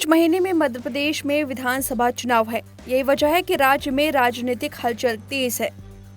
कुछ महीने में मध्य प्रदेश में विधानसभा चुनाव है। यही वजह है कि राज्य में राजनीतिक हलचल तेज है।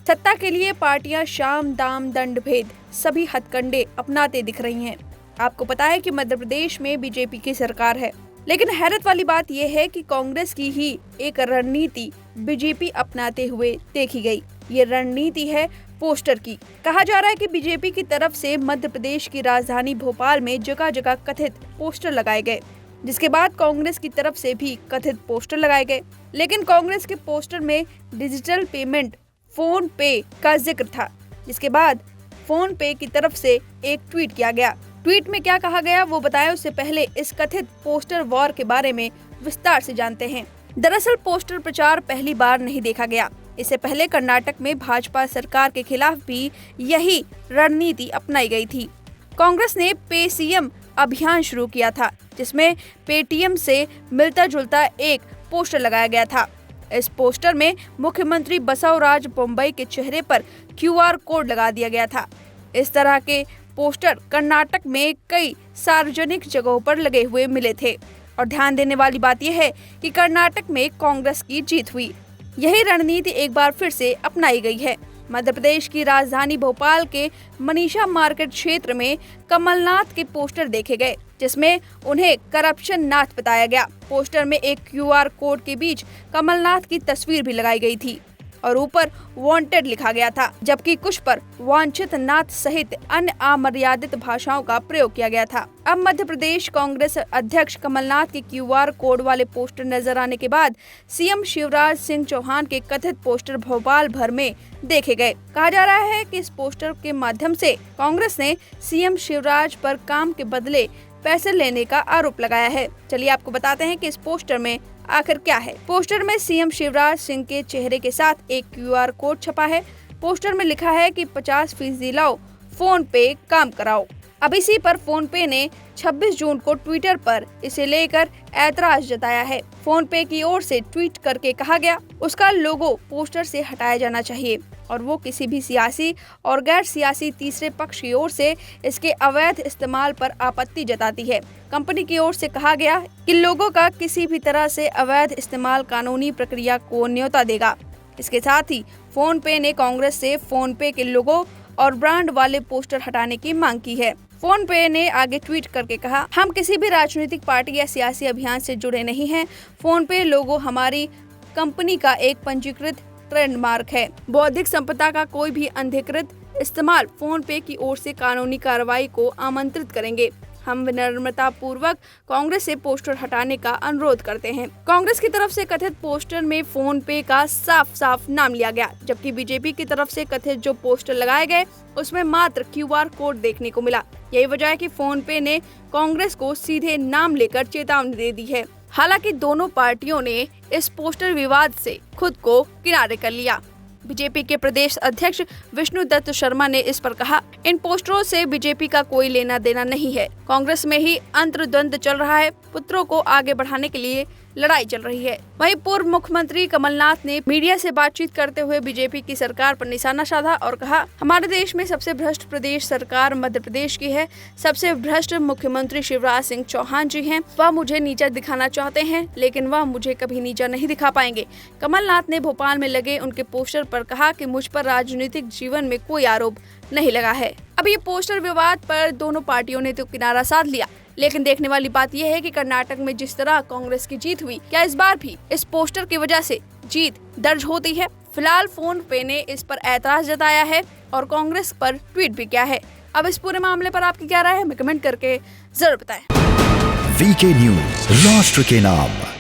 सत्ता के लिए पार्टियां शाम दाम दंड भेद सभी हथकंडे अपनाते दिख रही हैं। आपको पता है कि मध्य प्रदेश में बीजेपी की सरकार है, लेकिन हैरत वाली बात यह है कि कांग्रेस की ही एक रणनीति बीजेपी अपनाते हुए देखी गई। ये रणनीति है पोस्टर की। कहा जा रहा है कि बीजेपी की तरफ से मध्य प्रदेश की राजधानी भोपाल में जगह जगह कथित पोस्टर लगाए गए, जिसके बाद कांग्रेस की तरफ से भी कथित पोस्टर लगाए गए। लेकिन कांग्रेस के पोस्टर में डिजिटल पेमेंट फोन पे का जिक्र था, जिसके बाद फोन पे की तरफ से एक ट्वीट किया गया। ट्वीट में क्या कहा गया वो बताएं उससे पहले इस कथित पोस्टर वॉर के बारे में विस्तार से जानते हैं। दरअसल पोस्टर प्रचार पहली बार नहीं देखा गया। इससे पहले कर्नाटक में भाजपा सरकार के खिलाफ भी यही रणनीति अपनाई गई थी। कांग्रेस ने पे सीएम अभियान शुरू किया था, जिसमें पेटीएम से मिलता जुलता एक पोस्टर लगाया गया था। इस पोस्टर में मुख्यमंत्री बसवराज बोम्मई के चेहरे पर क्यूआर कोड लगा दिया गया था। इस तरह के पोस्टर कर्नाटक में कई सार्वजनिक जगहों पर लगे हुए मिले थे। और ध्यान देने वाली बात यह है कि कर्नाटक में कांग्रेस की जीत हुई। यही रणनीति एक बार फिर से अपनाई गई है। मध्य प्रदेश की राजधानी भोपाल के मनीषा मार्केट क्षेत्र में कमलनाथ के पोस्टर देखे गए, जिसमें उन्हें करप्शन नाथ बताया गया। पोस्टर में एक क्यूआर कोड के बीच कमलनाथ की तस्वीर भी लगाई गई थी और ऊपर वांटेड लिखा गया था, जबकि कुछ पर वांछित नाथ सहित अन्य अमर्यादित भाषाओं का प्रयोग किया गया था। अब मध्य प्रदेश कांग्रेस अध्यक्ष कमलनाथ के क्यूआर कोड वाले पोस्टर नजर आने के बाद सीएम शिवराज सिंह चौहान के कथित पोस्टर भोपाल भर में देखे गए। कहा जा रहा है कि इस पोस्टर के माध्यम से कांग्रेस ने सीएम शिवराज पर काम के बदले पैसे लेने का आरोप लगाया है। चलिए आपको बताते हैं कि इस पोस्टर में आखिर क्या है। पोस्टर में सीएम शिवराज सिंह के चेहरे के साथ एक क्यूआर कोड छपा है। पोस्टर में लिखा है कि 50% लाओ, फोन पे काम कराओ। अब इसी पर फोन पे ने 26 जून को ट्विटर पर इसे लेकर ऐतराज जताया है। फोन पे की ओर से ट्वीट करके कहा गया उसका लोगो पोस्टर से हटाया जाना चाहिए और वो किसी भी सियासी और गैर सियासी तीसरे पक्ष की ओर से इसके अवैध इस्तेमाल पर आपत्ति जताती है। कंपनी की ओर से कहा गया कि लोगों का किसी भी तरह से अवैध इस्तेमाल कानूनी प्रक्रिया को न्योता देगा। इसके साथ ही फोन पे ने कांग्रेस से फोन पे के लोगो और ब्रांड वाले पोस्टर हटाने की मांग की है। फोन पे ने आगे ट्वीट करके कहा, हम किसी भी राजनीतिक पार्टी या सियासी अभियान से जुड़े नहीं हैं। फोन पे लोगो हमारी कंपनी का एक पंजीकृत ट्रेडमार्क है। बौद्धिक संपदा का कोई भी अनधिकृत इस्तेमाल फोन पे की ओर से कानूनी कार्रवाई को आमंत्रित करेंगे। हम विनम्रता पूर्वक कांग्रेस से पोस्टर हटाने का अनुरोध करते हैं। कांग्रेस की तरफ से कथित पोस्टर में फोन पे का साफ साफ नाम लिया गया, जबकि बीजेपी की तरफ से कथित जो पोस्टर लगाए गए उसमें मात्र क्यूआर कोड देखने को मिला। यही वजह है कि फोन पे ने कांग्रेस को सीधे नाम लेकर चेतावनी दे दी है। हालांकि दोनों पार्टियों ने इस पोस्टर विवाद से खुद को किनारे कर लिया। बीजेपी के प्रदेश अध्यक्ष विष्णु दत्त शर्मा ने इस पर कहा, इन पोस्टरों से बीजेपी का कोई लेना देना नहीं है। कांग्रेस में ही अंतर्द्वंद चल रहा है। पुत्रों को आगे बढ़ाने के लिए लड़ाई चल रही है। वहीं पूर्व मुख्यमंत्री कमलनाथ ने मीडिया से बातचीत करते हुए बीजेपी की सरकार पर निशाना साधा और कहा, हमारे देश में सबसे भ्रष्ट प्रदेश सरकार मध्य प्रदेश की है। सबसे भ्रष्ट मुख्यमंत्री शिवराज सिंह चौहान जी हैं। वह मुझे नीचा दिखाना चाहते हैं, लेकिन वह मुझे कभी नीचा नहीं दिखा पाएंगे। कमलनाथ ने भोपाल में लगे उनके पोस्टर पर कहा कि मुझ पर राजनीतिक जीवन में कोई आरोप नहीं लगा है। अब ये पोस्टर विवाद पर दोनों पार्टियों ने तो किनारा साध लिया, लेकिन देखने वाली बात यह है कि कर्नाटक में जिस तरह कांग्रेस की जीत हुई, क्या इस बार भी इस पोस्टर की वजह से जीत दर्ज होती है? फिलहाल फोन पे ने इस पर ऐतराज जताया है और कांग्रेस पर ट्वीट भी किया है। अब इस पूरे मामले पर आपकी क्या राय है, हमें कमेंट करके जरूर बताएं। वीके न्यूज़, राष्ट्र के नाम।